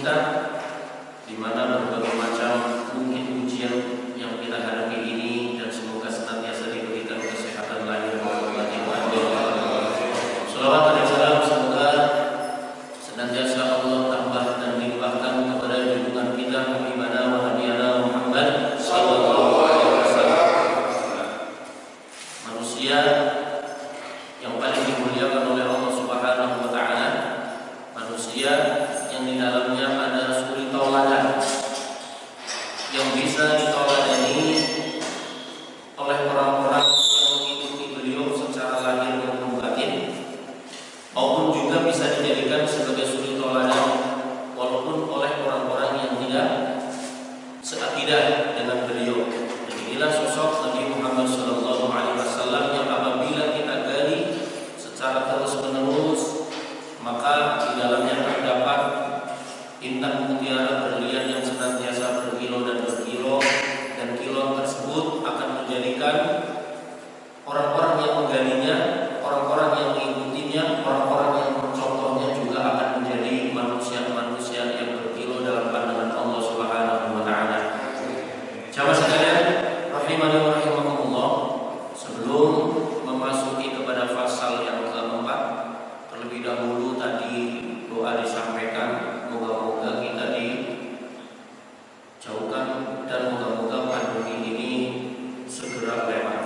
kita, di mana berbagai macam mungkin ujian yang kita hadapi ini, dan semoga senantiasa diberikan kesehatan lahir dan batin. Salawat dan salam semoga senantiasa Allah tambah dan limpahkan kepada junjungan kita Habibana wa Habibana Muhammad sallallahu alaihi wasallam, manusia yang paling dimuliakan oleh Allah Subhanahu wa taala, manusia yang di dalamnya ada suri tauladan yang bisa ditauladani oleh orang-orang yang mengikuti beliau secara lahir maupun batin, maupun juga bisa dijadikan sebagai suri tauladan walaupun oleh orang-orang yang tidak seakidah dengan beliau. Dan inilah sosok Nabi Muhammad sallallahu alaihi wasallam yang apabila kita gali secara terus-menerus, maka di dalamnya terdapat intan mutiara berlian yang senantiasa berkilo dan berkilo, dan kilo tersebut akan menjadikan orang-orang yang menggalinya, orang-orang yang mengikutinya, orang-orang yang mencontohnya juga akan menjadi manusia-manusia yang berkilo dalam pandangan Allah Subhanahu wa taala. Jamaah sekalian rahimani wa rahimakumullah, sebelum memasuki kepada fasal yang keempat, terlebih dahulu tadi doa disampaikan, moga-moga kita dijauhkan dan moga-moga pandemi ini segera lewat.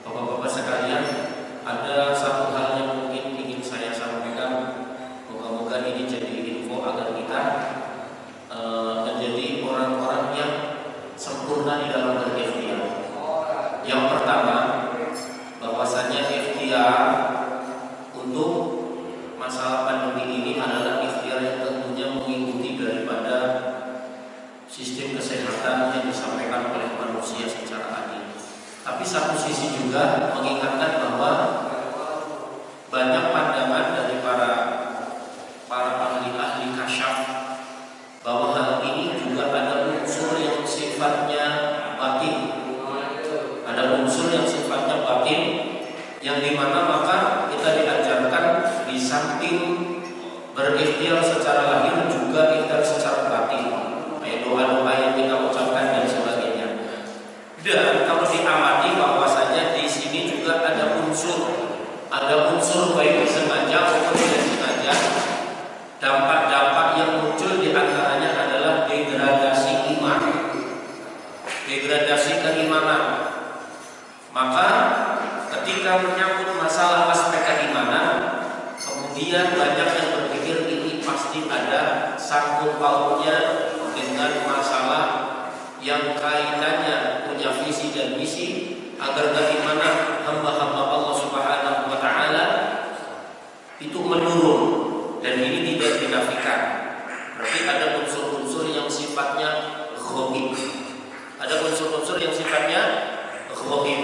Bapak-bapak sekalian, ada satu hal yang mungkin ingin saya sampaikan, moga-moga ini jadi info agar kita menjadi orang-orang yang sempurna di dalam berikhtiar. Yang pertama, bahwasanya ikhtiar untuk masalah pandemi ini adalah ikhtiar yang tentunya mengikuti daripada sistem kesehatan yang disampaikan oleh manusia secara adil. Tapi satu sisi juga mengingatkan bahwa banyak pandangan dari para ahli-ahli kasyaf bahwa hal ini juga ada unsur yang sifatnya batin. Ada unsur yang sifatnya batin, yang dimana maka kita diajarkan di samping berikhtiar secara lahir juga ikhtiar secara batin, kayak doa-doa yang kita ucapkan dan sebagainya. Dan kalau diamati bahwasanya di sini juga ada unsur baik sengaja maupun tidak sengaja. Dampak-dampak yang muncul diantaranya adalah degradasi iman, degradasi keimanan. Maka ketika menyangkut masalah aspek keimanan, kemudian banyak yang berpikir ini pasti ada sangkut pautnya dengan masalah yang kaitannya punya visi dan misi agar keimanan hamba-hamba Allah Subhanahu wa taala itu menurun, dan ini tidak dinafikan. Berarti ada unsur-unsur yang sifatnya ghaib. Ada unsur-unsur yang sifatnya ghaib.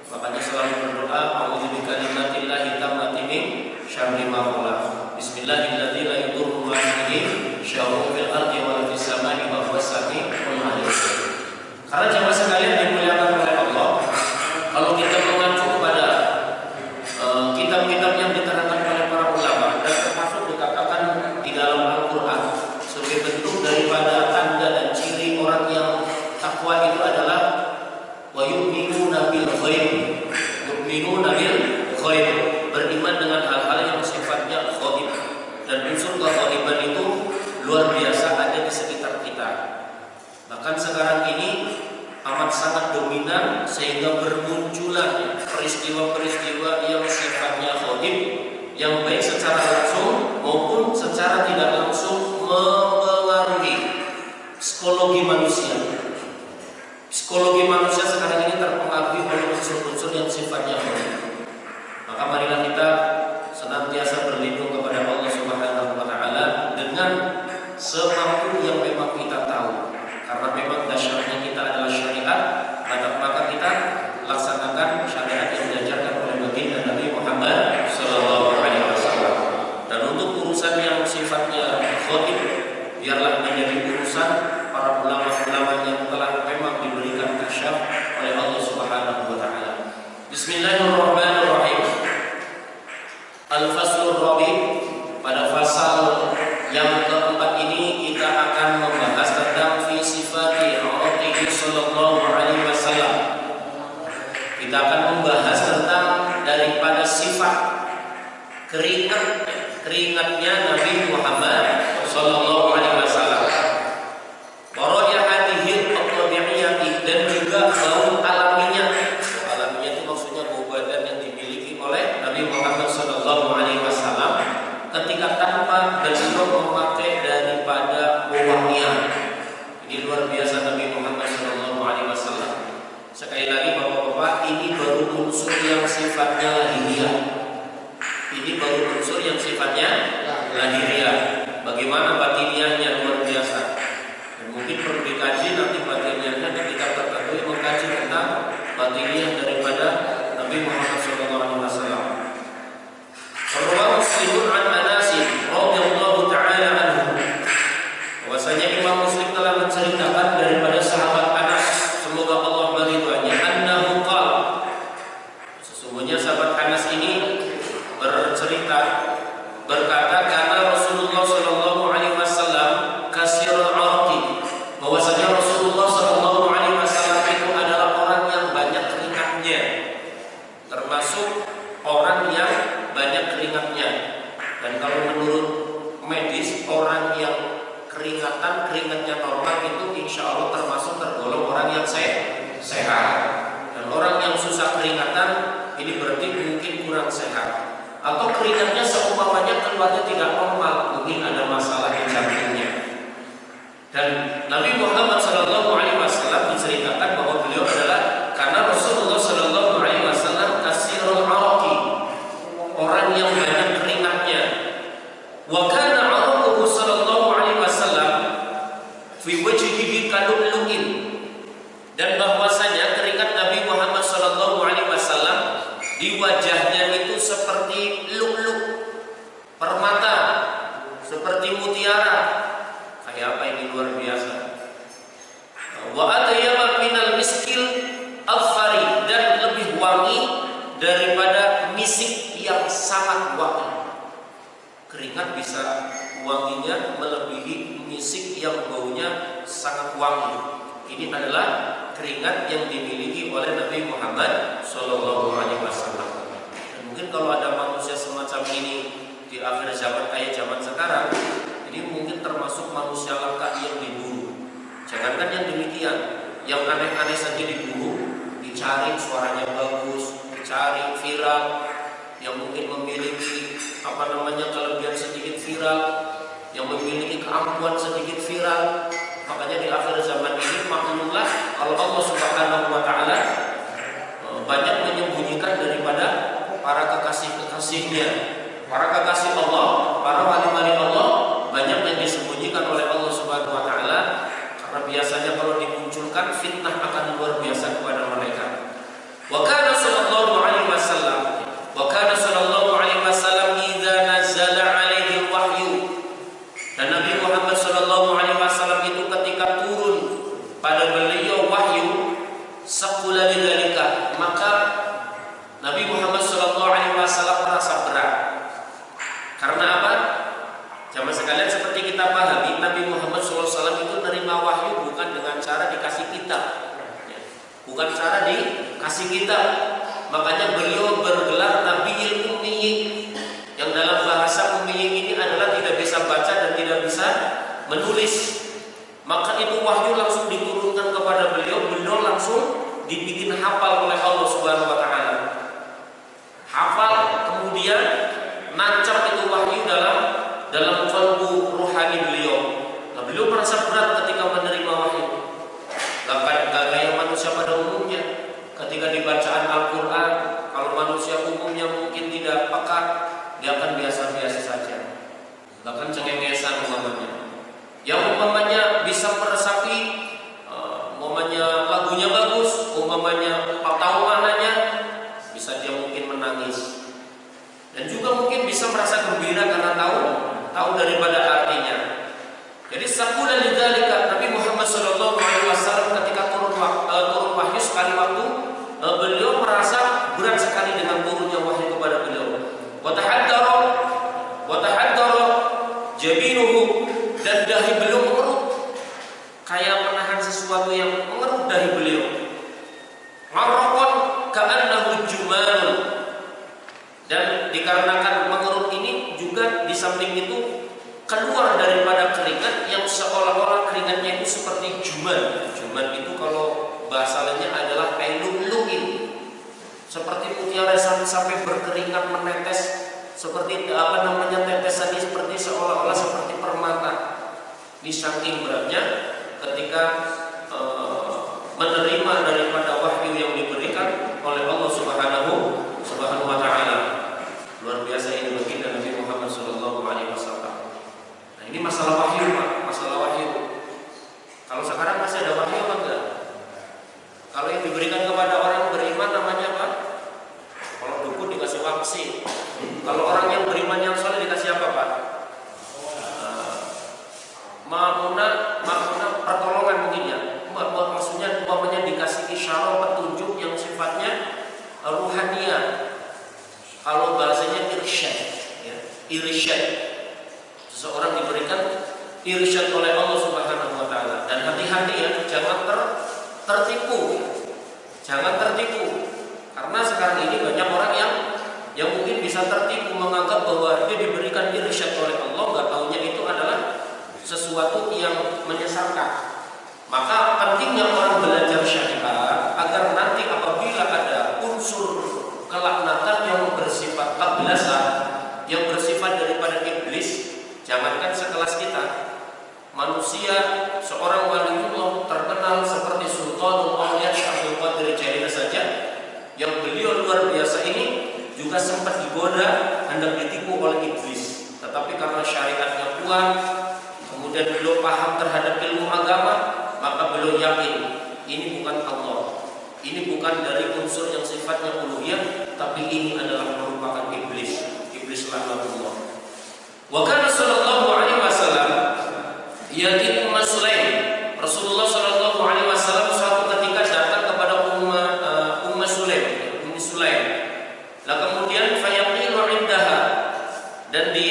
Makanya selalu berdoa, a'udzu bikalimatillahi tammati min syarri ma khalaq. Bismillahirrahmanirrahim, la yadurru ma'asmihi syarrun fil ardi wa fis samai wa huwas samiul alim. Karena jemaah sekalian dimuliakan oleh Allah, kalau kita mengacu kepada kitab-kitab yang diterangkan oleh para ulama, dan termasuk dikatakan di dalam Al-Quran sebagai bentuk daripada tanda dan ciri orang yang takwa itu adalah wa yu'minuna bil ghaib, yu'minuna bil ghaib, beriman dengan hal-hal yang sifatnya ghaib. Dan unsur keghaiban itu luar biasa ada di sekitar kita. Bahkan sekarang ini amat sangat dominan, sehingga bermunculan peristiwa-peristiwa yang sifatnya ghaib, yang baik secara langsung maupun secara tidak langsung mempengaruhi psikologi manusia. Psikologi manusia sekarang ini terpengaruhi oleh unsur-unsur yang sifatnya ghaib. Maka marilah kita senantiasa berlindung kepada Allah Subhanahu wa taala dengan semampu yang memang kita tahu. Karena memang dasarnya kita adalah syariat, maka kita laksanakan syariat yang diajarkan oleh baginda Nabi Muhammad sallallahu alaihi wasallam. Dan untuk urusan yang sifatnya ghaib, biarlah menjadi urusan para ulama-ulama yang telah memang diberikan kasyaf oleh Allah Subhanahu wa taala. Bismillahirrahmanirrahim. Al-Faslur Rabi', pada fasal yang keempat ini keringatnya Nabi Muhammad sallallahu alaihi wasallam. Wa raihatihi at-tabi'iyyati, dan juga bau alaminya. Alaminya itu maksudnya bau badan yang dimiliki oleh Nabi Muhammad sallallahu alaihi wasallam ketika tanpa beliau memakai daripada wangian. Ini luar biasa Nabi Muhammad sallallahu alaihi wasallam. Sekali lagi Bapak-bapak, ini baru unsur yang sifatnya lahiriah. Ini baru unsur yang sifatnya lahiriah. Bagaimana batiniahnya luar biasa. Dan mungkin perlu dikaji nanti batiniahnya ketika tertentu mengkaji tentang batiniah daripada Nabi Muhammad SAW. Rawahu Muslim an Anas radhiyallahu taala anhu. Bahwasanya Imam Muslim telah menceritakan daripada sahabat Anas, semoga Allah meridhoinya, annahu qala. Sesungguhnya sahabat Anas ini berkata karena Rasulullah sallallahu alaihi wasallam kasirul arqi, bahwasanya Rasulullah sallallahu alaihi wasallam itu adalah orang yang banyak keringatnya, termasuk orang yang banyak keringatnya. Dan kalau menurut medis, orang yang keringatnya normal itu insya Allah termasuk tergolong orang yang sehat. Dan orang yang susah keringatan ini berarti mungkin kurang sehat. Atau keringatnya seumpamanya keluarnya tidak normal, mungkin ada masalah di jantungnya. Dan Nabi Muhammad SAW diceritakan bahwa beliau adalah karena Rasulullah SAW kasirul araqi, orang yang banyak keringatnya. Wa kana araquhu sallallahu alaihi wasallam fi wajhihi kalulu'in, dan bahwasanya keringat Nabi Muhammad SAW di wajahnya itu seperti lu'lu', permata, seperti mutiara. Kayak apa ini, luar biasa. Wa atayyaba minal miskil al-fari, dan lebih wangi daripada misik yang sangat wangi. Keringat bisa wanginya melebihi misik yang baunya sangat wangi. Ini adalah keringat yang dimiliki oleh Nabi Muhammad sallallahu alaihi wasallam. Dan mungkin kalau ada manusia semacam ini di akhir zaman kayak zaman sekarang, ini mungkin termasuk manusia langka yang diburu. Jangankan yang demikian, yang aneh-aneh saja diburu, dicari suaranya bagus, dicari viral, yang mungkin memiliki kelebihan sedikit viral, yang memiliki keampuhan sedikit viral. Makanya di akhir zaman ini maklumlah kalau Allah Subhanahu wa taala banyak menyembunyikan daripada para kekasih-kekasihnya. Para kekasih Allah, para wali-wali Allah banyak yang disembunyikan oleh Allah Subhanahu wa taala, karena biasanya kalau dimunculkan fitnah akan luar biasa kepada mereka. Wa kana sallallahu alaihi wasallam idza nazzala alaihi wahyu, dan Nabi Muhammad sallallahu alaihi wasallam itu ketika turun pada beliau wahyu, saqula lidzalika, maka Nabi Muhammad sallallahu alaihi wasallam merasa berat. Karena apa? Jamaah sekalian, seperti kita pahami, Nabi Muhammad SAW itu menerima wahyu bukan dengan cara dikasih kitab, bukan cara dikasih kitab. Makanya beliau bergelar Nabiyul Ummiyin, yang dalam bahasa Ummiyin ini adalah tidak bisa baca dan tidak bisa menulis. Maka itu wahyu langsung diturunkan kepada beliau, beliau langsung dibikin hafal oleh Allah Subhanahu wa taala. Hafal, kemudian nancap itu wahyu dalam kalbu rohani beliau. Nah, beliau merasa berat ketika menerima wahyu. Gak kayak manusia pada umumnya. Ketika dibacaan Al-Quran, kalau manusia umumnya mungkin tidak peka, dia akan biasa-biasa saja, bahkan cengengesan umpamanya. Yang umpamanya bisa meresapi, umpamanya lagunya bagus, umpamanya tahu maknanya, bisa dia mungkin menangis. Dan juga mungkin bisa merasa gembira karena tahu daripada artinya. Jadi saqula lidzalika, Nabi Muhammad sallallahu alaihi wasallam ketika turun wahyu sekali waktu, beliau merasa berat sekali dengan turunnya wahyu kepada beliau. Wa tahaddara jabinuhu, dan dahi beliau mengerut, kayak menahan sesuatu yang mengerut dahi beliau. Marraqan ka'annahu jumal, dan dikarenakan mengerut seolah-olah keringatnya itu seperti juman. Juman itu kalau bahasa lainnya adalah ainul-lu'in, seperti mutiara sampai berkeringat menetes, seperti tetesannya seperti seolah-olah seperti permata. Ini saking beratnya ketika menerima daripada wahyu yang diberikan oleh Allah Subhanahu wa taala. Luar biasa ini baginda Nabi Muhammad sallallahu alaihi wasallam. Nah, ini masalah wahyu, Pak, masalah wahyu. Kalau sekarang masih ada wahyu apa enggak? Kalau yang diberikan kepada orang beriman namanya apa? Kalau dukun dikasih vaksin. Kalau orang yang beriman yang soleh dikasih apa, Pak? Ma'munah pertolongan mungkin ya. Maksudnya umpamanya dikasih isyarat petunjuk yang sifatnya ruhaniyah. Kalau bahasanya irsyad, ya, irsyad. Seseorang diberikan irsyad oleh Allah Subhanahu wa taala. Dan hati-hati ya, jangan tertipu. Jangan tertipu. Karena sekarang ini banyak orang yang mungkin bisa tertipu menganggap bahwa dia diberikan irsyad oleh Allah, enggak taunya itu adalah sesuatu yang menyesatkan. Maka pentingnya orang belajar syariat agar nanti apabila ada unsur kelaknatan yang bersifat kebelasan, yang bersifat daripada iblis, jangankan sekelas kita, manusia, seorang waliullah terkenal seperti Sultanul Auliya Syekh Abdul Qadir Jailani saja, yang beliau luar biasa ini juga sempat digoda hendak ditipu oleh iblis, tetapi karena syariatnya kuat, kemudian beliau paham terhadap ilmu agama, maka beliau yakin ini bukan Allah, ini bukan dari unsur yang sifatnya uluhiyah, tapi ini adalah merupakan iblis laknatullah. Wa kana sallallahu alaihi wasallam yati Ummu Sulaim. Rasulullah sallallahu alaihi wasallam suatu ketika datang kepada Ummu Sulaim. Lah kemudian fayaqilu indaha, dan di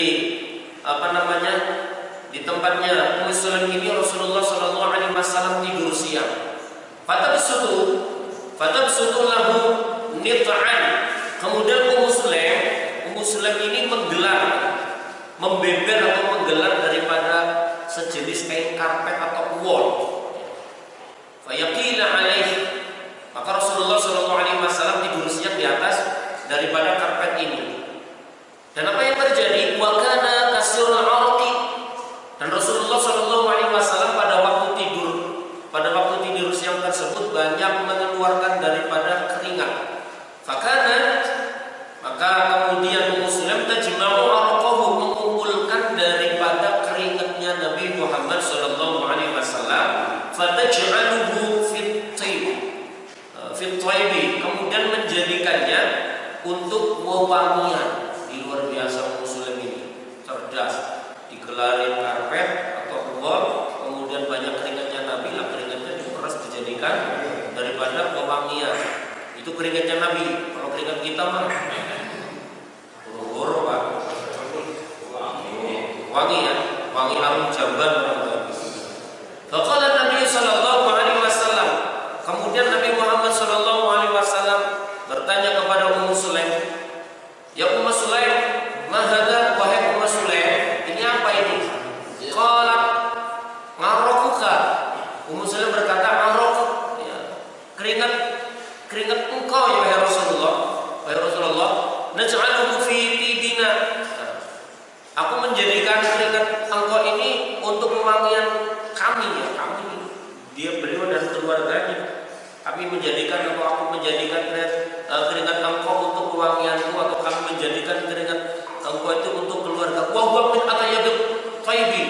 di tempatnya Ummu Sulaim ini Rasulullah sallallahu alaihi wasallam tidur siang. Fatabsutu lahu nit'an. Kemudian Ummu Sulaim ini membeber atau menggelar daripada sejenis kain karpet atau wol. Fayaqila alaihi, maka Rasulullah sallallahu alaihi wasallam tidur siang di atas daripada karpet ini. Dan apa yang terjadi? Wa kana kasirul arqi. Dan Rasulullah sallallahu alaihi wasallam pada waktu tidur siang tersebut banyak mengeluarkan daripada keringat. Maka kemudian Ummu Sulaim tajma'u arqahu, mengumpulkan daripada keringatnya Nabi Muhammad sallallahu alaihi wasallam, fataj'aluhu fit taybi, kemudian menjadikannya untuk wewangian. Di luar biasa Ummu Sulaim ini, cerdas. Digelarin karpet atau wol, kemudian banyak keringatnya Nabi, lah keringatnya diperas dijadikan daripada wewangian. Itu keringatnya Nabi. Kalau keringat kita mah boro-boro, Pak. Wangi ya, wangi harum jamban orang bagus. Faqala Nabi sallallahu alaihi wasallam, kemudian Nabi Muhammad sallallahu alaihi wasallam bertanya kepada Ummu Sulaim, "Ya Ummu Sulaim, ma hadza?" Wahai Ummu Sulaim, ini apa ini? Qalat ngarokuka. Ummu Sulaim berkata, "Ngarok." Ya, keringat engkau ya wahai Rasulullah. Wahai Rasulullah, naj'aluhu fi tibina. Aku menjadikan keringat engkau ini untuk pewangian kami ya, kami. Beliau dan keluarganya. Kami menjadikan atau aku menjadikan keringat engkau untuk pewangianku, atau kami menjadikan keringat engkau itu untuk keluarga. Wa huwa min atayyib thayyibi.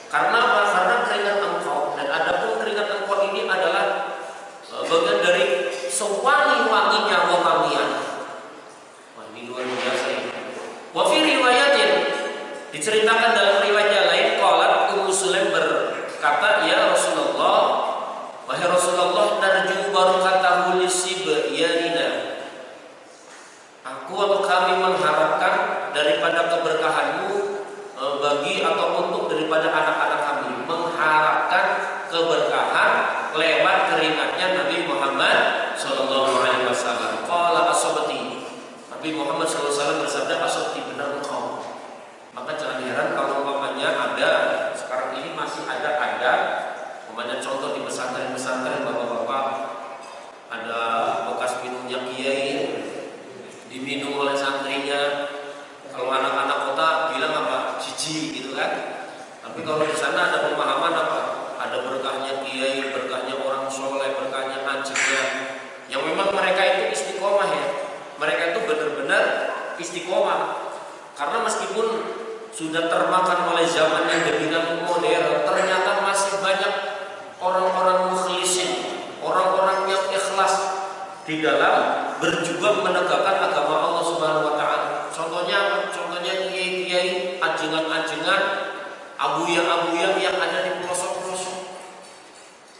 Karena apa? Karena keringat engkau, dan adapun keringat engkau ini adalah bagian dari sewangi-wanginya wewangian. Wah, ini luar biasa ini. Wa fi riwayatin, diceritakan dalam riwayat lain, qalat Ummu Sulaim berkata, "Ya Rasulullah, wahai Rasulullah, narju barakatahu lisibyanina." Aku atau kami mengharapkan daripada keberkahanmu bagi atau untuk daripada anak-anak kami, mengharapkan keberkahan lewat keringatnya Nabi Muhammad sallallahu alaihi wasallam. Qala asabati. Nabi Muhammad sallallahu alaihi wasallam bersabda, "Asabti, benar engkau." Maka jangan heran kalau umpamanya ada sekarang ini masih ada Umpamanya contoh di pesantren-pesantren bapak-bapak ada bekas minumnya kiai diminum oleh santrinya. Kalau anak-anak kota bilang apa? Jijik gitu kan. Tapi kalau di sana ada pemahaman apa? Ada berkahnya kiai, berkahnya orang soleh, berkahnya anjingnya. Yang memang mereka itu istiqomah ya. Mereka itu benar-benar istiqomah. Karena meskipun sudah termakan oleh zaman yang demikian modern, ternyata masih banyak orang-orang mukhlisin, orang-orang yang ikhlas di dalam berjuang menegakkan agama Allah Subhanahu wa taala. Contohnya kiai-kiai, anjingan-anjingan, abuya-abuya yang ada di pelosok-pelosok.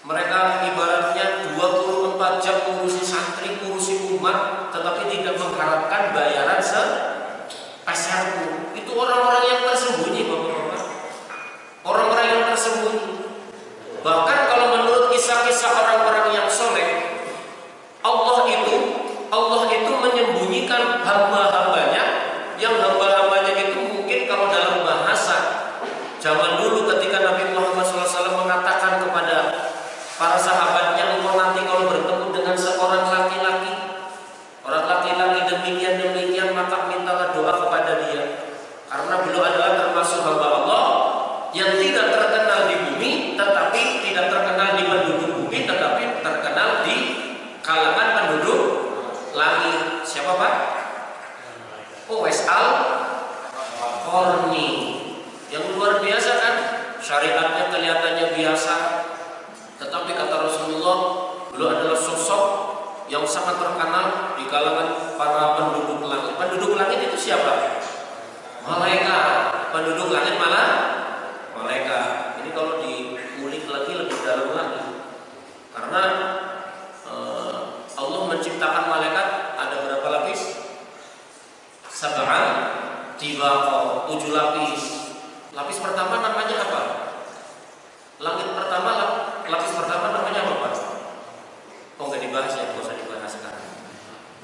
Mereka ibaratnya 24 jam ngurusi santri, ngurusi umat, tetapi tidak mengharapkan bayaran sepeserpun. Itu orang-orang yang tersembunyi, Bapak-bapak. Orang-orang yang tersembunyi. Bahkan kalau menurut kisah-kisah orang-orang yang soleh, Allah itu menyembunyikan hamba-hambanya, yang hamba-hambanya itu mungkin kalau dalam bahasa zaman dulu ketika Nabi Muhammad SAW mengatakan kepada para sahabatnya, engkau nanti kalau bertemu dengan seorang laki-laki, orang laki-laki demikian maka mintalah doa kepada dia, karena beliau adalah termasuk hamba Allah yang tidak terkenal di bumi, tetapi tidak terkenal di penduduk bumi, tetapi terkenal di kalangan penduduk langit. Siapa Pak? Uwais al-Qarni, yang luar biasa kan, syariatnya kelihatannya biasa, tetapi kata Rasulullah, beliau adalah sosok yang sangat terkenal di kalangan para penduduk langit. Penduduk langit itu siapa? Malaikat. Penduduk langit malah malaikat. Ini kalau diulik lagi lebih dalam lagi, karena Allah menciptakan malaikat ada berapa lapis? Sab'an tibaqa, 7 lapis. Lapis pertama namanya apa? Langit pertama, lapis pertama namanya apa Pak? Oh nggak dibahas ya, nggak usah dibahas sekarang.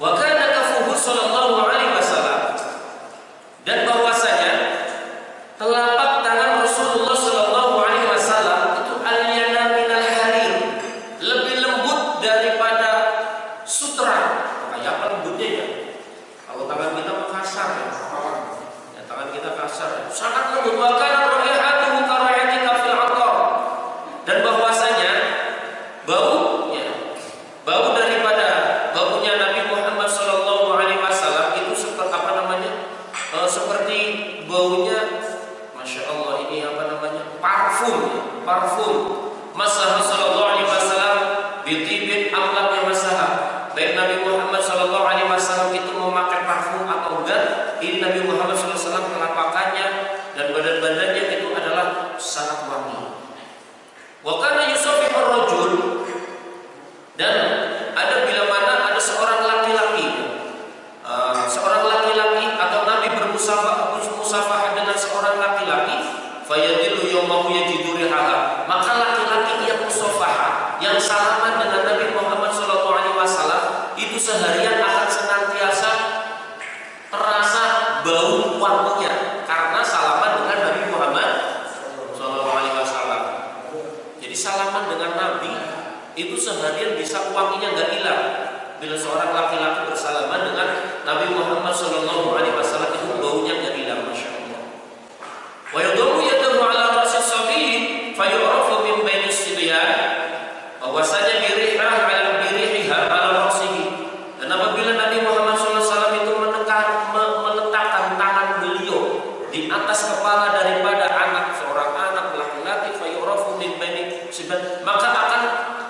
Wa kana kafuhu sallallahu alaihi wasallam, dan bahwasanya telapak tangan Rasulullah sallallahu alaihi wasallam itu alyana minal harir, lebih lembut daripada sutra. Kayak apa lembutnya ya? Kalau tangan kita kasar ya, tangan kita kasar, sangat lembut. Wa kana raihatuhu karayati kafil atar, dan bahwasanya bau daripada baunya Nabi Muhammad sallallahu alaihi wasallam itu seperti apa namanya? Seperti baunya, Masya Allah, ini apa namanya? Parfum. Masalah sallallahu alaihi wasallam bitibin amlam masalah. Baik Nabi Muhammad sallallahu alaihi wasallam itu memakai parfum atau enggak, ini Nabi Muhammad sallallahu alaihi wasallam telapakannya dan badan-badannya itu adalah sangat wangi. Wa kana yusabbihur rajul, dan ada bila mana ada seorang laki-laki atau Nabi bermusafahah dengan seorang laki-laki, fayadilu yawmahu yajidu rihaha, maka laki-laki yang musafahah, yang salaman dengan Nabi Muhammad SAW itu seharian akan senantiasa terasa bau wanginya karena salaman dengan Nabi Muhammad SAW. Jadi salaman dengan Nabi itu seharian bisa wanginya nggak hilang. Bila seorang laki-laki bersalaman dengan Nabi Muhammad SAW itu baunya nggak hilang, Masya Allah. Wa yadhu yadahu ala ra'si sabiy fayu'rafu min baini sibyan, bahwasanya birihah ala birihiha ala ra'sihi, dan apabila Nabi Muhammad SAW itu meletakkan tangan beliau di atas kepala daripada seorang anak laki-laki, fayu'rafu min baini sibyan, maka akan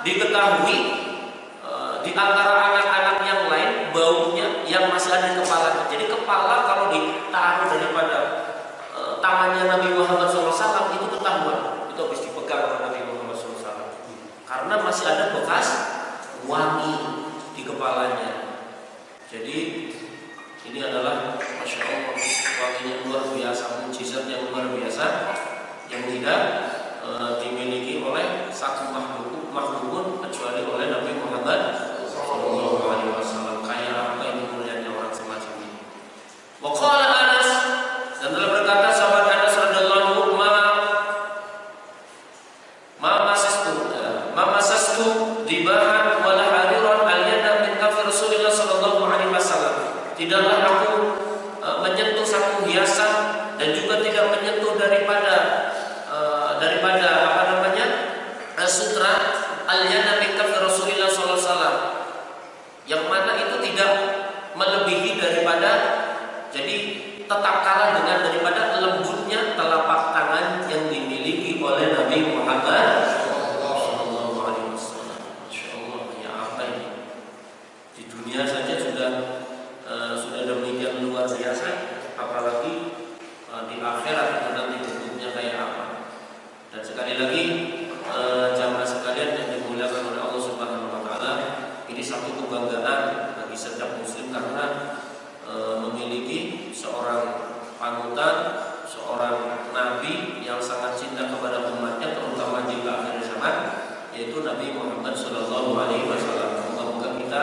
diketahui di antara anak-anak yang lain baunya yang masih ada di kepala. Jadi kepala kalau ditaruh daripada tangannya Nabi Muhammad SAW itu ketahuan, itu habis dipegang oleh Nabi Muhammad SAW, karena masih ada bekas wangi di kepalanya. Jadi ini adalah Masya Allah, wanginya luar biasa, mujizat yang luar biasa yang tidak dimiliki oleh satu makhlukun kecuali oleh Nabi Muhammad SAW. Kayak apa ini mulianya orang semacam ini. Wa qala Anas, dan telah berkata sahabat Anas radhiyallahu anhu, ma masastu daripada apa namanya sutra al-yana min kaf Rasulullah sallallahu alaihi wasallam, yang mana itu tidak melebihi daripada, jadi tetap kalah dengan daripada lembutnya telapak tangan yang dimiliki oleh Nabi Muhammad sallallahu alaihi wasallam. Masyaallah, ya apa ini? Di dunia saja sudah demikian luar biasa, apalagi di akhirat itu nanti bentuknya kayak apa. Dan sekali lagi jamaah sekalian yang dimuliakan oleh Allah Subhanahu wa taala, ini satu kebanggaan bagi setiap muslim karena memiliki seorang panutan, seorang nabi yang sangat cinta kepada umatnya, terutama di akhir zaman, yaitu Nabi Muhammad sallallahu alaihi wasallam. Semoga kita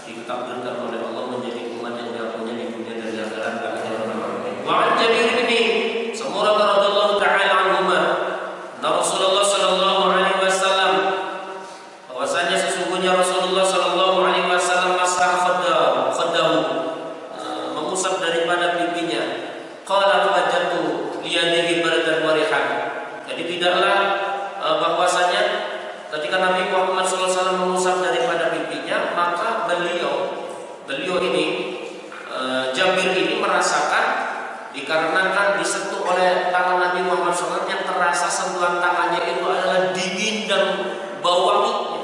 ditakdirkan oleh Allah menjadi umat yang diampuni di dunia dan di akhirat. Wa Jabir bin Samurah radhiyallahu taala anhuma, Rasulullah sallallahu alaihi wasallam, bahwasanya sesungguhnya Rasulullah sallallahu alaihi wasallam masah khaddahu, mengusap daripada pipinya. Qala wajadtu liyadihi bardan wa rihan. Jadi tidaklah bahwasanya ketika Nabi Muhammad sallallahu alaihi wasallam mengusap daripada pipinya, maka beliau ini Jabir ini merasakan, dikarenakan disentuh oleh tangan Nabi Muhammad SAW, yang terasa sentuhan tangannya itu adalah dingin dan bau wangi,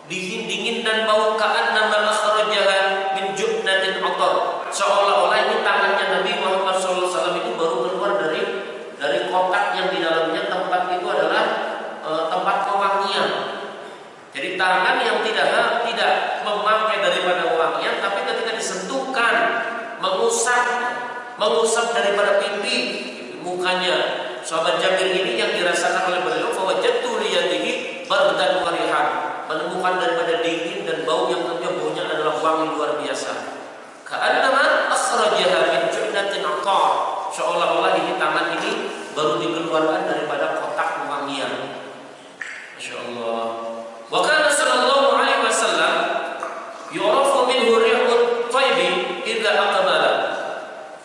dingin dan bau ka'annama akhrajaha min jubnatin atar, seolah-olah ini tangannya Nabi Muhammad SAW itu baru keluar dari kotak yang di dalamnya tempat itu adalah tempat pewangian. Jadi tangan yang tidak memakai daripada wangian, tapi ketika disentuhkan, mengusap daripada pipi mukanya sahabat Jabir ini, yang dirasakan oleh beliau, fawajadtu liyadihi bardan wa rihan, menemukan daripada dingin dan bau yang tentunya baunya adalah wangi luar biasa. Ka'annama akhrajaha min jubnatin atar, seolah-olah ini tangan ini baru dikeluarkan daripada kotak wangian. Masyaallah. Wa kana sallallahu alaihi wasallam yu'rafu minhu rihun thayyib idza aqbala.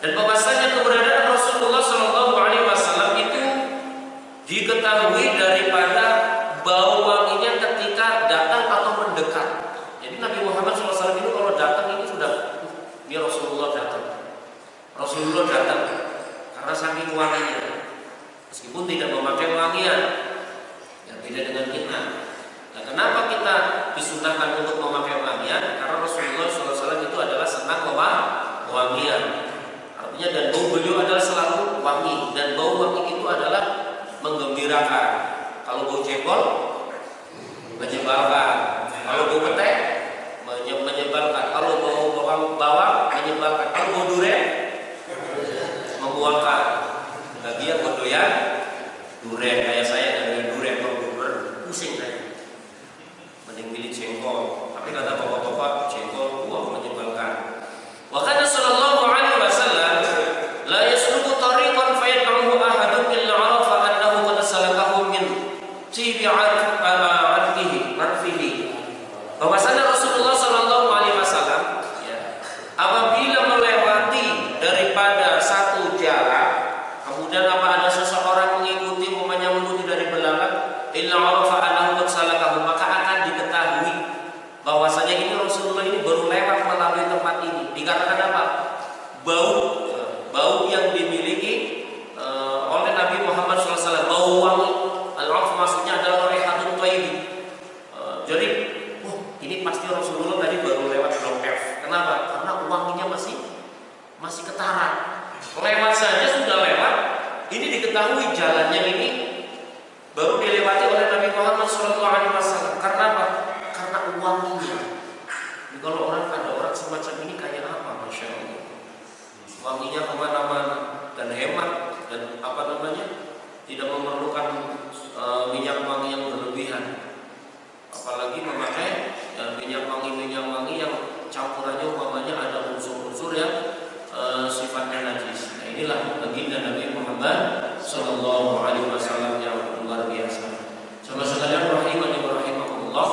Dan bahwasanya keberadaan Rasulullah sallallahu alaihi wasallam itu diketahui daripada bau wanginya ketika datang atau mendekat. Jadi Nabi Muhammad SAW itu kalau datang ini sudah, ini Rasulullah datang karena saking wanginya, meskipun tidak memakai wangian, yang beda dengan kita. Nah, kenapa kita disunahkan untuk memakai wangian? Karena Rasulullah SAW itu adalah senang wangian. Artinya, dan bau beliau adalah selalu wangi, dan bau wangi itu adalah menggembirakan. Kalau bau jengkol menyebalkan, kalau bau petai menyebalkan, kalau bau bawang menyebalkan, kalau bau durian membuangkan. Bagi yang doyan durian kayak saya, dari durian pusing saya, mending pilih jengkol. Tapi kata bapak-bapak, jengkol menyebalkan. Wa kana sallallahu alaihi wasallam la yasluku tariqan fayad'uhu ahadun illa 'arafa annahu qad salakahu min tibi'atihi. Bahwasanya Rasulullah sallallahu alaihi wasallam, ya, apabila melewati daripada satu jalan, kemudian ada seseorang mengikuti, mengikuti dari belakang, illa 'arafa annahu qad salakahu, maka akan diketahui bahwasanya ini Rasulullah ini baru lewat melalui tempat ini. Dikarenakan apa? Bau yang dimiliki oleh Nabi Muhammad SAW, bau wangi. Al-'arf maksudnya adalah raihatun thayyib. Jadi, ini pasti Rasulullah tadi baru lewat Blok F. Kenapa? Karena wanginya masih ketara. Lewat saja sudah lewat. Ini diketahui jalannya ini baru dilewati oleh Nabi Muhammad SAW. Karena apa? Karena wanginya. Jadi kalau ada orang semacam ini kayak apa? Masya Allah. Wanginya kemana-mana dan hemat, dan tidak memerlukan minyak wangi yang berlebihan. Apalagi memakai minyak wangi yang campurannya umpamanya ada unsur-unsur yang sifatnya najis. Nah, inilah baginda Nabi Muhammad sallallahu alaihi wasallam yang luar biasa. Saudara sekalian rahimani wa rahimakumullah,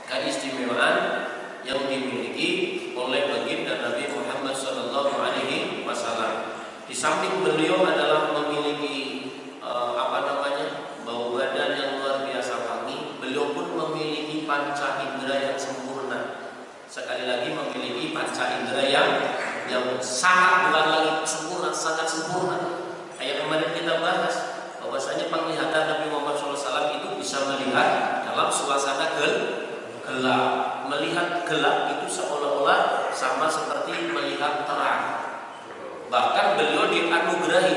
keistimewaan yang dimiliki oleh baginda Nabi Muhammad sallallahu alaihi wasallam. Di samping beliau adalah memiliki yang sangat bukan lagi sempurna, sangat sempurna. Kayak kemarin kita bahas bahwasanya penglihatan Nabi Muhammad SAW itu bisa melihat dalam suasana gelap. Melihat gelap itu seolah-olah sama seperti melihat terang. Bahkan beliau dianugerahi,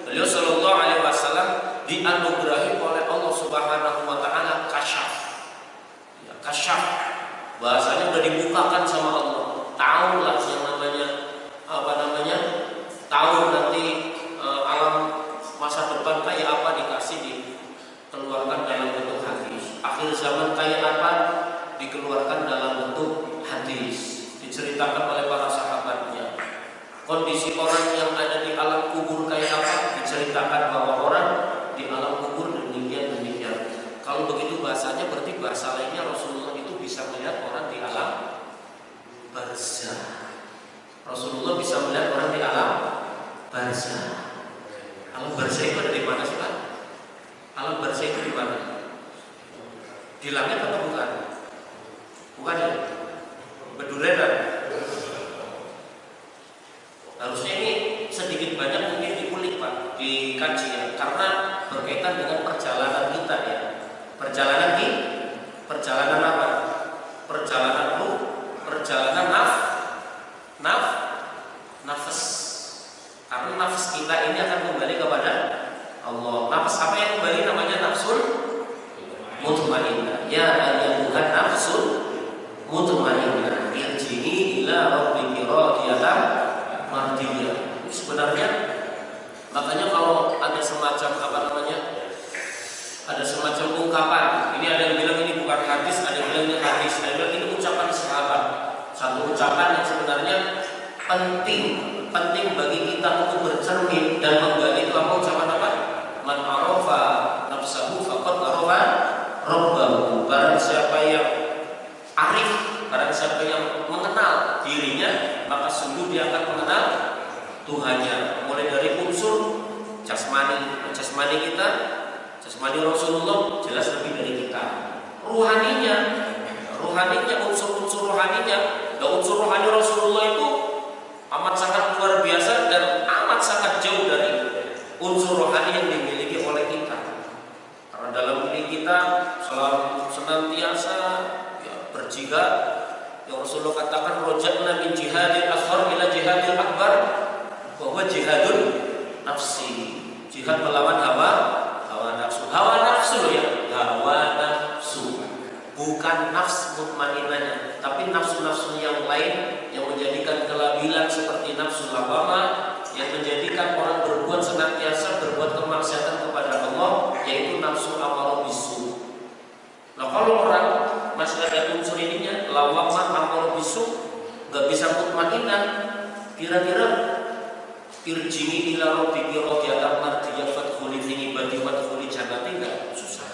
beliau Shallallahu Alaihi Wasallam dianugerahi oleh Allah Subhanahu Wa Taala kasyaf. Ya, kasyaf bahasanya udah dibukakan sama Allah. Tahu lah yang namanya tahu nanti alam masa depan kayak apa dikasih dikeluarkan dalam bentuk hadis. Akhir zaman kayak apa dikeluarkan dalam bentuk hadis. Diceritakan oleh para sahabatnya. Kondisi orang yang ada di alam kubur kayak apa diceritakan bahwa orang di alam kubur demikian. Kalau begitu bahasanya berarti bahasa lainnya Rasulullah itu bisa melihat orang di alam barzah. Rasulullah bisa melihat orang di alam barzah. Alam barzah itu ada di mana sih Pak? Alam barzah itu di mana? Di langit atau bukan? Bukan ya? Bedulenan. Harusnya ini sedikit banyak mungkin dikulik Pak, dikaji ya, karena berkaitan dengan perjalanan kita ya. Perjalanan apa? Perjalanan ruh, perjalanan nafas. Karena nafas kita ini akan kembali kepada Allah. Nafas apa yang kembali namanya nafsul mutmainnah. Ya ayyuhan nafsul mutmainnah, irji'i ila rabbiki radiyatan mardiyah. Ini sebenarnya makanya kalau ada semacam ada semacam ungkapan, ini ada yang bilang ini bukan hadis, ada yang bilang ini hadis, ada yang bilang ini ucapan sahabat. Satu ucapan yang sebenarnya penting bagi kita untuk bercermin dan menggali itu apa ucapan apa? Man arafa nafsahu faqad arafa rabbahu. Barang siapa yang arif, barang siapa yang mengenal dirinya, maka sungguh dia akan mengenal Tuhannya. Mulai dari unsur jasmani kita, jasmani Rasulullah jelas lebih dari kita. Ruhaninya unsur rohaninya, dan unsur rohani Rasulullah itu amat sangat luar biasa dan amat sangat jauh dari unsur rohani yang dimiliki oleh kita. Karena dalam diri kita selalu senantiasa ya, berjihad. Yang Rasulullah katakan roja'na min jihadil asghar ila jihadil akbar, bahwa jihadun nafsi, jihad melawan hawa nafsu. Hawa nafsu ya, hawa nafsu. Bukan nafs mutmainnahnya, tapi nafsu-nafsu yang lain yang menjadikan kelabilan seperti nafsu lawamah, yang menjadikan orang senantiasa berbuat kemaksiatan kepada Allah, yaitu nafsu amarah bisu. Nah kalau orang masih ada unsur ininya, lawamah amarah bisu, nggak bisa mutmainnah, kira-kira irji'i ila rabbiki radiyatan mardiyah fadkhuli fi ibadi wadkhuli jannati, enggak susah.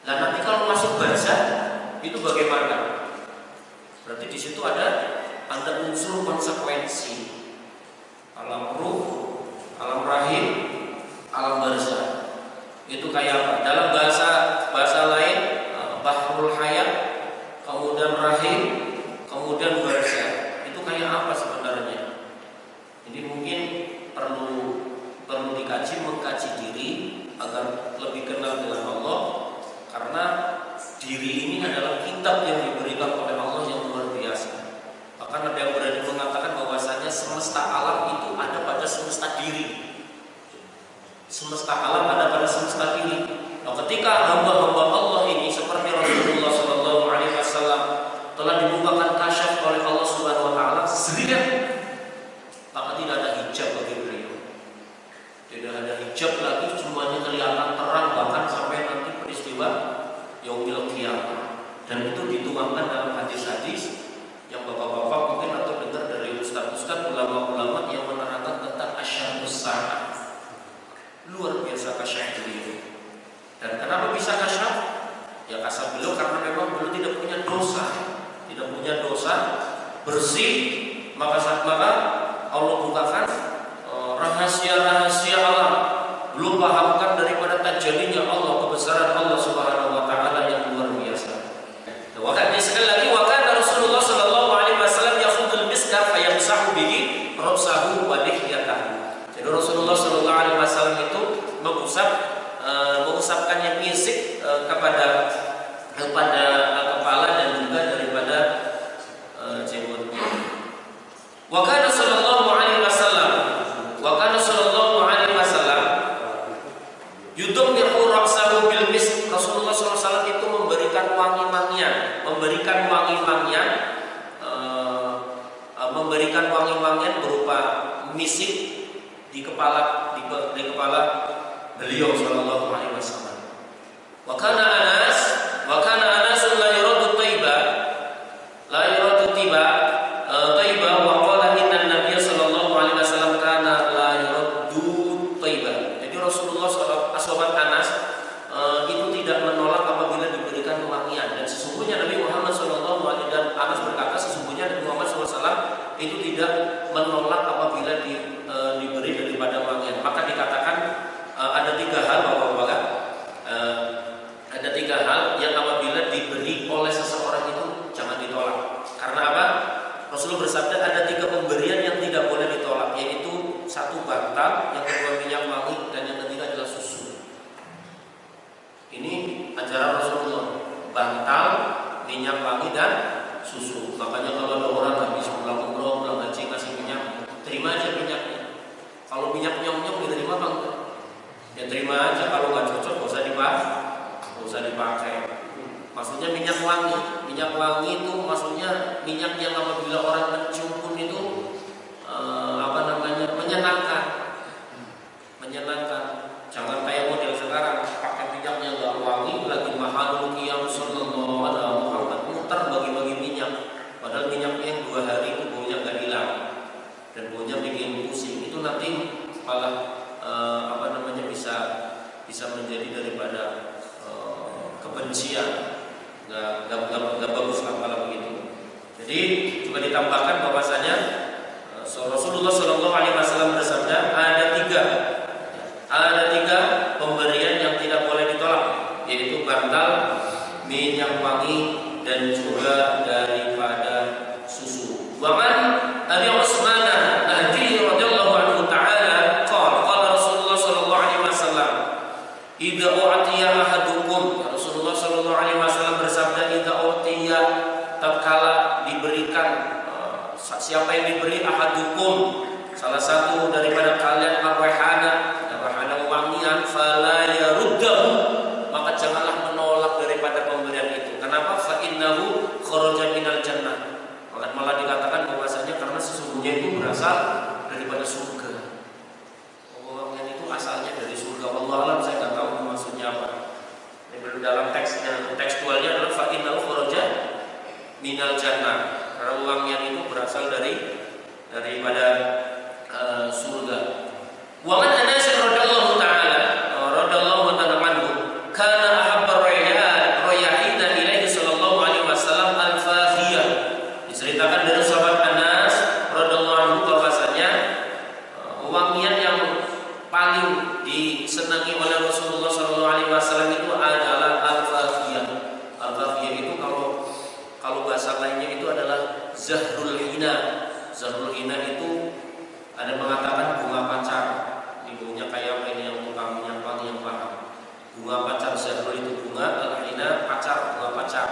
Nah nanti kalau masuk barzah itu bagaimana? Berarti di situ ada unsur konsekuensi. Alam ruh, alam rahim, alam barzah. Itu kayak apa? Dalam bahasa lain bahrul hayat, kemudian rahim, kemudian barzah. Itu kayak apa sebenarnya? Jadi mungkin perlu mengkaji diri agar lebih kenal dengan Allah, karena diri ini adalah kitab yang diberikan oleh Allah yang luar biasa. Bahkan ada yang berani mengatakan bahwasanya semesta alam itu ada pada semesta diri. Semesta alam ada pada semesta diri. Nah, ketika hamba-hamba Allah ini seperti Rasulullah Shallallahu Alaihi Wasallam telah dibukakan kasyaf oleh Allah Subhanahu Wa Taala, sendirian, maka tidak ada hijab bagi beliau. Tidak ada hijab lagi, semuanya kelihatan terang, bahkan sampai nanti peristiwa yaumil qiyamah. Dan itu dituangkan dalam hadis-hadis yang bapak-bapak mungkin atau dengar dari ustaz-ustaz, ulama-ulama yang menerangkan tentang asyarus sa'ah. Luar biasa kasyaf beliau. Dan kenapa bisa kasyaf? Ya kasar beliau karena memang beliau tidak punya dosa, bersih, maka Allah bukakan rahasia-rahasia alam, belum pahamkan daripada tajalinya Allah, kebesaran Allah Subhanahu Wa Taala yang luar biasa. Waktu sekali lagi, waktu Rasulullah Sallallahu Alaihi Wasallam yakhudul miskar fayamsahu bihi menyisik kepada kepala dan juga daripada jenggot. Wa kana sallallahu alaihi wasallam yudammihu ra'sahu bil misk. Rasulullah SAW itu memberikan wangi-wangian berupa misik di kepala beliau sallallahu alaihi wasallam. Wa kana Anas la yuradu tiba wa qala inna an-nabiy sallallahu alaihi wasallam kana la yuradu tiba. Jadi Rasulullah sahabat Anas itu tidak menolak apabila diberikan wangian, dan sesungguhnya Nabi Muhammad sallallahu alaihi wasallam, dan Anas berkata sesungguhnya Nabi Muhammad sallallahu alaihi wasallam itu tidak menolak apabila diberi daripada wangian. Maka dikatakan ada tiga hal Bapak-bapak, ada tiga hal yang apabila diberi oleh seseorang itu jangan ditolak. Karena apa? Rasulullah bersabda ada tiga pemberian yang tidak boleh ditolak, yaitu satu bantal, yang kedua minyak wangi, dan yang ketiga adalah susu. Ini ajaran Rasulullah, bantal, minyak wangi, dan susu. Makanya kalau ada orang habis pulang umroh, pulang haji kasih minyak, terima aja minyaknya. Kalau minyaknya diterima bang, ya terima aja. Kalau nggak cocok nggak usah dipakai. Maksudnya minyak wangi itu maksudnya minyak yang apabila orang mencium pun itu menyenangkan. Jangan kayak model sekarang pakai minyak yang nggak wangi, lagi mahal qiyam sallallahu alaihi Muhammad, muter bagi-bagi minyak. Padahal minyaknya yang 2 hari itu baunya nggak hilang dan baunya bikin pusing. Itu nanti malah bisa menjadi daripada kebencian. Nggak bagus kalau begitu. Jadi juga ditambahkan bahwasanya Rasulullah Shallallahu Alaihi Wasallam bersabda ada tiga pemberian yang tidak boleh ditolak, yaitu bantal, minyak wangi, dan juga daripada susu. Waman Abi Utsman Nahdi radhiyallahu anhu taala qala Rasulullah Shallallahu Alaihi Wasallam idza u'tiya ahadukum, Rasulullah Shallallahu Alaihi Wasallam bersabda idza u'tiya, tatkala diberikan, siapa yang diberi ahadukum, salah satu daripada kalian, arwahana wangian, fala yaruddahu, maka janganlah menolak daripada pemberian itu. Kenapa? Fa innahu kharaja minal jannah. Malah dikatakan bahwasanya karena sesungguhnya itu berasal daripada surga. Wangian itu asalnya dari surga. Wallahu a'lam, saya enggak tahu maksudnya apa. Dalam tekstualnya adalah fa innahu kharaja minal jannah. Karena wangian itu berasal daripada surga. Wa man Anas radhiyallahu ta'ala anhu kana ahabba rayahina ilaihi sallallahu alaihi wasallam al-fakhiyah. Diceritakan dari sahabat Anas radhiyallahu anhu bahwasanya wangian yang paling disenangi oleh Rasulullah sallallahu alaihi wasallam itu adalah al-fakhiyah. Al-fakhiyah itu kalau bahasa lainnya itu adalah zahrul hina. Zahrul hina itu ada mengatakan bunga pacar. Ibunya kayak apa ini yang tukang minyak wangi yang paham. Bunga pacar, zahrul itu bunga, al-hina pacar, bunga pacar.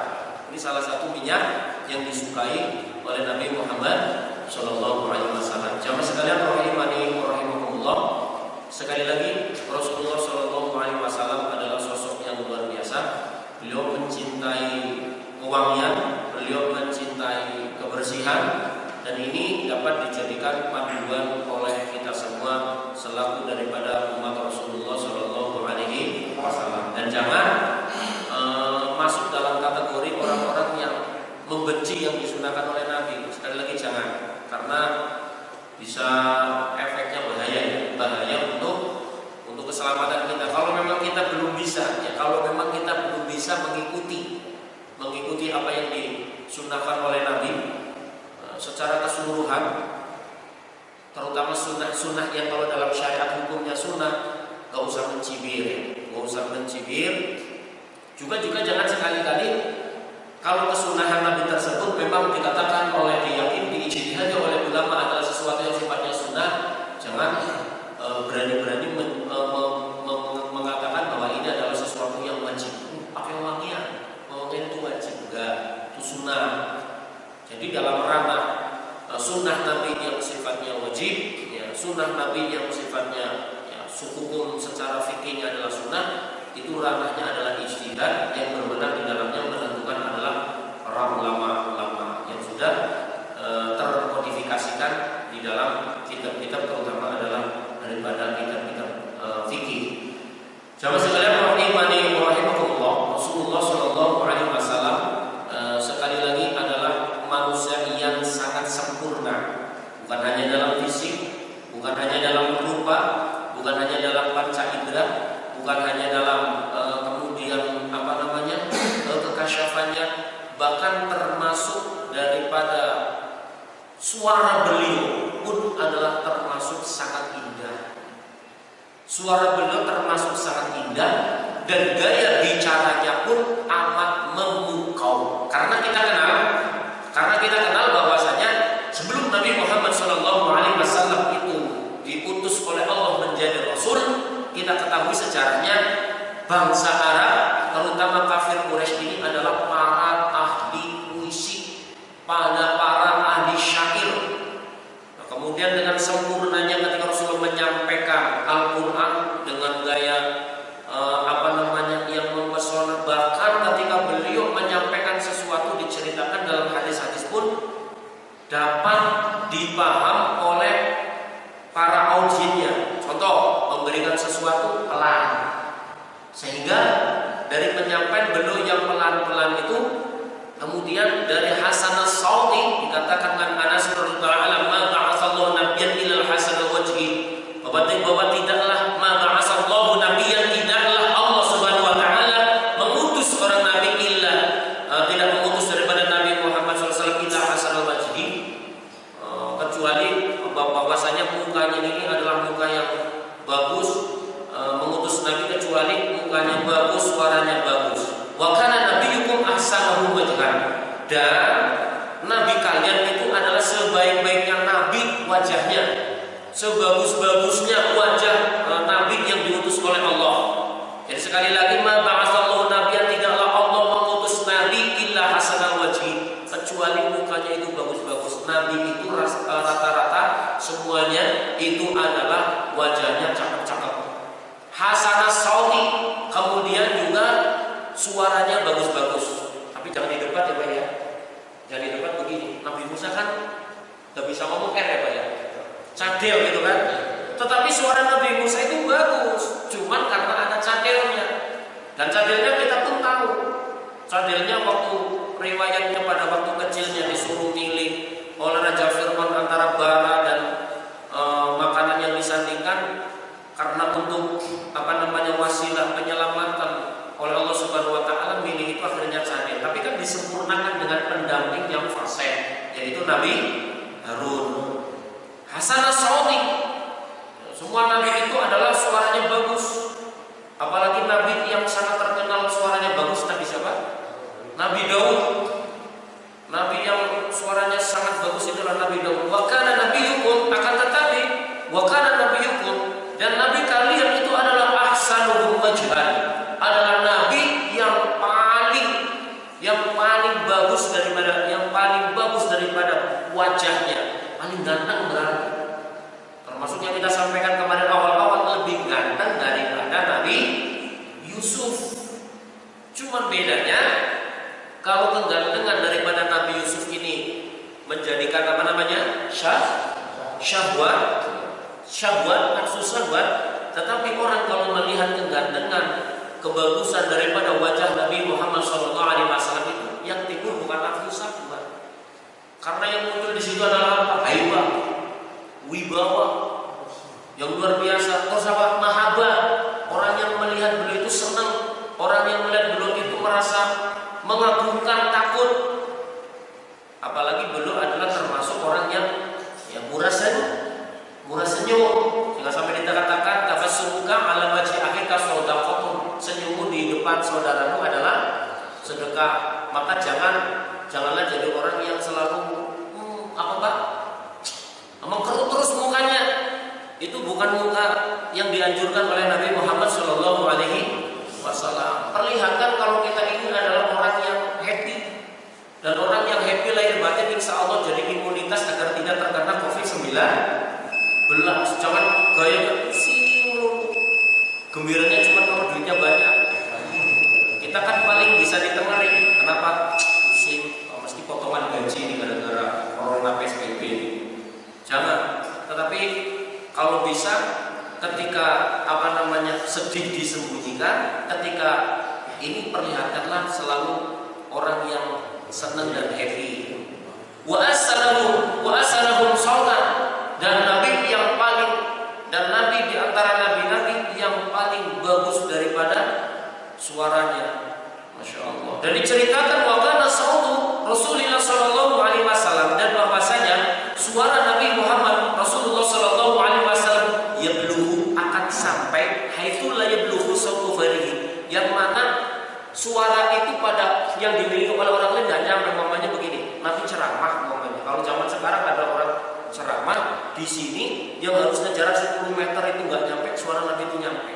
Ini salah satu minyak yang disukai oleh Nabi Muhammad Shallallahu Alaihi Wasallam. Jamaah sekalian rahimani wa rahimakumullah. Sekali lagi Rasulullah Shallallahu Alaihi Wasallam adalah sosok yang luar biasa. Beliau mencintai kewangian, beliau mencintai kebersihan, dan ini dapat dijadikan panduan oleh kita semua selaku daripada umat Rasulullah Shallallahu Alaihi Wasallam. Dan jangan masuk dalam kategori orang-orang yang membenci yang disunahkan oleh Nabi. Sekali lagi jangan, karena bisa efeknya bahaya untuk keselamatan kita. Kalau memang kita belum bisa, mengikuti apa yang disunahkan oleh Nabi secara keseluruhan, terutama sunnah yang kalau dalam syariat hukumnya sunnah, gak usah mencibir. Juga jangan sekali-kali kalau kesunahan Nabi tersebut memang dikatakan oleh diijtihad oleh ulama adalah sesuatu yang sifatnya sunnah, jangan berani-berani mengatakan bahwa ini adalah sesuatu yang wajib. Jadi dalam ranah sunnah Nabi yang sifatnya wajib, ya, sunnah Nabi yang sifatnya ya, hukum secara fikihnya adalah sunnah, itu ranahnya adalah ijtihad, yang berwenang di dalamnya menentukan adalah para ulama-ulama yang sudah terkodifikasikan di dalam kitab-kitab, terutama adalah daripada kitab-kitab fikih. Jamaah sekalian rahimani wa rahimakumullah, Rasulullah Shallallahu Alaihi Wasallam sekali lagi adalah manusia yang sangat sempurna, bukan hanya dalam fisik, bukan hanya dalam rupa, bukan hanya dalam panca indera, bukan hanya dalam kemudian kekasyafannya, bahkan termasuk daripada suara beliau pun adalah termasuk sangat indah. Suara beliau termasuk sangat indah dan gaya bicaranya pun amat memukau. Karena kita kenal bahwasanya sebelum Nabi Muhammad SAW itu diutus oleh Allah menjadi Rasul, kita ketahui sejarahnya bangsa Arab, terutama kafir Quraisy ini adalah para ahli puisi, para ahli syair. Nah, kemudian dengan sempurnanya ketika Rasulullah menyampaikan Al-Quran dengan gaya yang mempesona, bahkan ketika beliau menyampaikan sesuatu diceritakan dalam hadis-hadis pun dapat dipaham oleh para audiennya. Contoh, memberikan sesuatu pelan, sehingga dari penyampaian beliau yang pelan-pelan itu, kemudian dari Hasan as-Sauti dikatakan kan Anas radhiyallahu anhu, "Ma ba'atsallahu nabiyyan ilal hasan wajhi." Bahwa tidaklah ma ba'atsallahu nabiyyan, tidaklah Allah Subhanahu wa taala mengutus orang nabi illa tidak mengutus daripada Nabi Muhammad SAW illa hasan wajhi, kecuali bahwasanya mukanya ini adalah muka yang bagus, mengutus nabi kecuali mukanya bagus, suaranya bagus. Wa kana nabiyyukum ahsanahu wajhan, dan nabi kalian itu adalah sebaik-baiknya nabi wajahnya, sebagus-bagusnya wajah nabi yang diutus oleh Allah. Jadi sekali lagi, ma ba'atsallahu nabiyyan, tidaklah Allah mengutus nabi illa hasanal wajhi, kecuali mukanya itu bagus-bagus. Nabi itu rata-rata semuanya itu adalah wajahnya cakep-cakep. Hasanah sauti, kemudian juga suaranya bagus-bagus. Tapi jangan di debat ya Pak ya. Jangan di debat begini. Nabi Musa kan gak bisa ngomong ya Pak ya, cadel gitu kan. Tetapi suara Nabi Musa itu bagus, cuman karena ada cadelnya. Dan cadelnya kita pun tahu. Cadelnya waktu riwayatnya pada waktu kecilnya disuruh milih oleh Raja Fir'aun antara bara dan makanan yang disandingkan, karena untuk wasilah penyelamatan oleh Allah Subhanahu wa taala, milih itu akhirnya cadel. Tapi kan disempurnakan dengan pendamping yang fasih, yaitu Nabi Harun. Hasanah Sauti, semua nabi itu adalah suaranya bagus. Apalagi nabi yang sangat terkenal suaranya bagus, Nabi siapa? Nabi Daud. Nabi yang suaranya sangat bagus itulah Nabi Daud. Wa kana nabiyyukum, akan tetapi wa kana nabiyyukum, dan nabi kalian itu adalah ahsanuhum wajhan, adalah nabi yang paling bagus daripada wajahnya, paling ganteng berarti. Termasuk yang kita sampaikan kemarin awal-awal, lebih ganteng daripada Nabi Yusuf. Cuman bedanya, kalau kegantengan daripada Nabi Yusuf ini menjadikan syahwat, nafsu syahwat, tetapi orang kalau melihat kegantengan, kebagusan daripada wajah Nabi Muhammad SAW itu, yang timbul bukan nafsu syahwat, karena yang muncul di situ adalah haibah, wibawa yang luar biasa. Terus apa? Mahabbah, orang yang melihat beliau itu senang, orang yang melihat beliau itu merasa mengagumkan, takut. Apalagi beliau adalah termasuk orang yang murah senyum, sehingga sampai dikatakan tabassumuka ala wajhi akhika shadaqatun, senyummu di depan saudaramu adalah sedekah. Maka janganlah jadi orang yang selalu mengkerut terus mukanya. Itu bukan muka yang dianjurkan oleh Nabi Muhammad SAW. Perlihatkan kalau kita ini adalah orang yang happy, dan orang yang happy happy lahir batin, insya Allah jadi imunitas agar tidak terkena COVID-19. Jangan gaya pusing lu. Gembiranya cuma kalau duitnya banyak. Kita kan paling bisa ditengahin. Kenapa? Pusing, mesti potongan gaji ini gara-gara corona PSBB. Jangan. Tetapi kalau bisa, ketika sedih disembunyikan, ketika ini perlihatkanlah selalu orang yang senang dan happy. Wa asalahum sautan, dan nabi yang paling, dan nabi di antara nabi-nabi yang paling bagus daripada suaranya, masya Allah. Dan diceritakan wa kana sautu Rasulullah sallallahu alaihi wasallam, dan bahwasanya suara Nabi Muhammad Rasulullah sallallahu alaihi wasallam yablughu, akan sampai haitsu la yablughu sautu ghairihi, yang mana suara itu pada yang dimiliki oleh orang lain tidak nyampe. Mamanya begini, Nabi ceramah mamanya. Kalau zaman sekarang ada orang ceramah di sini yang harusnya jarak 10 meter itu nggak nyampe, suara Nabi itu nyampe.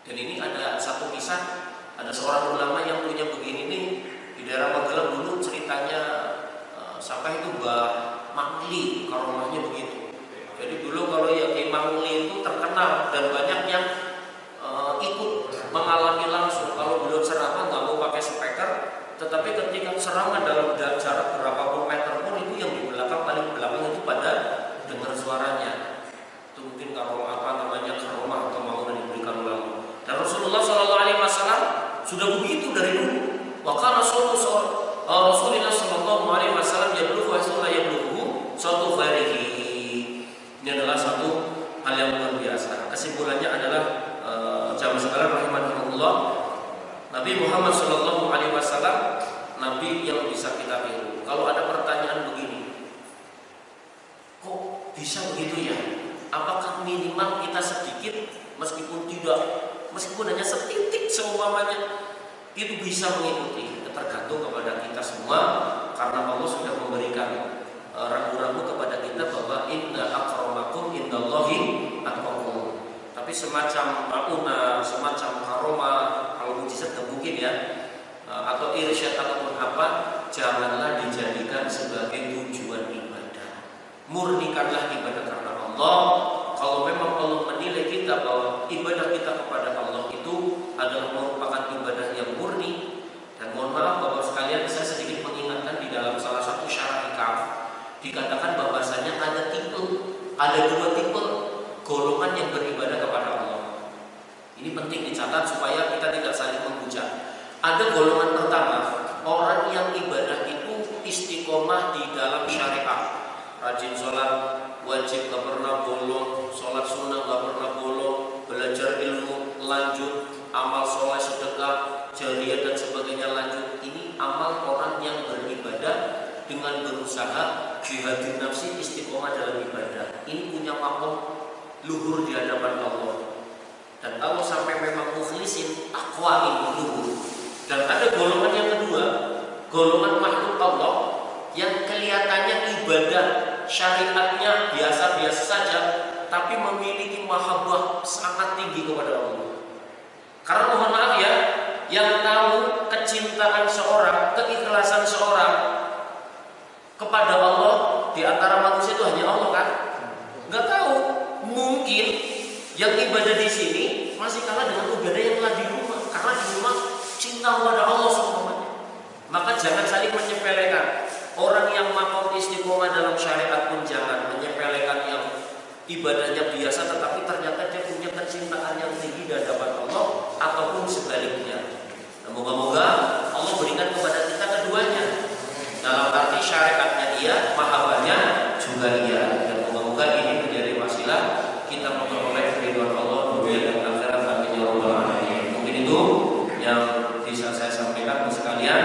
Dan ini ada satu kisah, ada seorang ulama yang punya begini nih di daerah Magelang dulu, ceritanya sampai itu Mbah Makli, karomahnya begitu. Jadi dulu kalau ya Makli itu terkenal dan banyak yang ikut mengalami langsung. Kalau beliau ceramah nggak mau pakai speaker, tetapi ketika ceramah dalam jarak berapapun meter pun, itu yang di belakang, paling belakang itu pada dengar suaranya. Itu mungkin karomah karomah atau mau diberikan ulama. Dan Rasulullah Shallallahu Alaihi Wasallam sudah begitu dari dulu. Maka Rasulullah Shallallahu Alaihi Wasallam yablughu wa yablughu suatu ghairihi. Ini adalah satu hal yang luar biasa. Kesimpulannya adalah jamaah sekalian rahimahumullah, Nabi Muhammad Shallallahu Alaihi Wasallam Nabi yang bisa kita tiru. Kalau ada pertanyaan begini, kok bisa begitu ya? Apakah minimal kita sedikit, meskipun hanya setitik seumpamanya, itu bisa mengikuti? Tergantung kepada kita semua, karena Allah sudah memberikan ragu-ragu kepada kita bahwa inna akramakum indallahi atqakum. Tapi semacam mauna, semacam karomah, kalau mujizat mungkin ya, atau irsyad ataupun apa, janganlah dijadikan sebagai tujuan ibadah. Murnikanlah ibadah karena Allah. Kalau memang Allah menilai kita bahwa ibadah kita kepada Allah itu adalah merupakan ibadah yang murni, dan mohon maaf Bapak sekalian, saya sedikit mengingatkan di dalam salah satu syarah hikam dikatakan bahwasanya ada dua tipe golongan yang beribadah kepada Allah. Ini penting dicatat supaya kita tidak saling menghujat. Ada golongan pertama, orang yang ibadah itu istiqomah di dalam syariat, rajin sholat wajib gak pernah bolong, sholat sunnah gak pernah bolong, belajar ilmu lanjut, amal soleh sedekah jariyah dan sebagainya lanjut. Ini amal orang yang beribadah dengan berusaha jihadin nafsi, istiqomah dalam ibadah. Ini punya makom luhur di hadapan Allah. Dan kalau sampai memang mukhlisin, takwa ini luhur. Dan ada golongan yang kedua, golongan makhluk Allah yang kelihatannya ibadah syariatnya biasa-biasa saja, tapi memiliki mahabbah sangat tinggi kepada Allah. Karena mohon maaf ya, yang tahu kecintaan seorang, keikhlasan seorang kepada Allah di antara manusia itu hanya Allah kan? Nggak tahu. Mungkin yang ibadah di sini masih kalah dengan ibadah yang telah di rumah, karena di rumah cinta kepada Allah semuanya. Maka jangan saling menyepelekan. Orang yang makom istiqomah dalam syariat pun jangan menyepelekan yang ibadahnya biasa, tetapi ternyata dia punya kecintaan yang tinggi di hadapan Allah, ataupun sebaliknya. Moga-moga Allah berikan kepada kita keduanya. Dalam arti syariatnya dia, mahabbahnya juga dia. Dan moga-moga ini menjadi wasilah kita memperoleh ridwan Allah dunia dan akhirat. Amin ya rabbal alamin. Mungkin itu yang bisa saya sampaikan sekalian.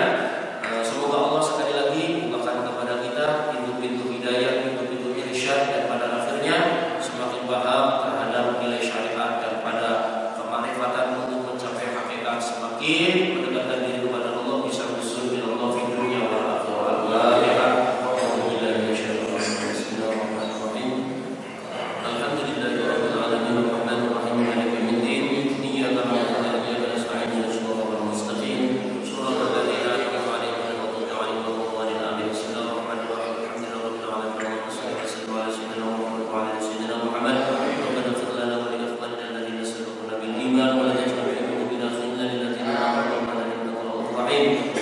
Semoga Allah sekali lagi bukakan kepada kita pintu-pintu hidayah, pintu-pintu irsyad, dan pada akhirnya semakin paham terhadap nilai syariat dan pada kemarifatan untuk mencapai hakikat, semakin mendekatkan diri kepada Allah, bisa usul min Allah fi dunya wal akhirah. Bismillahirrahmanirrahim.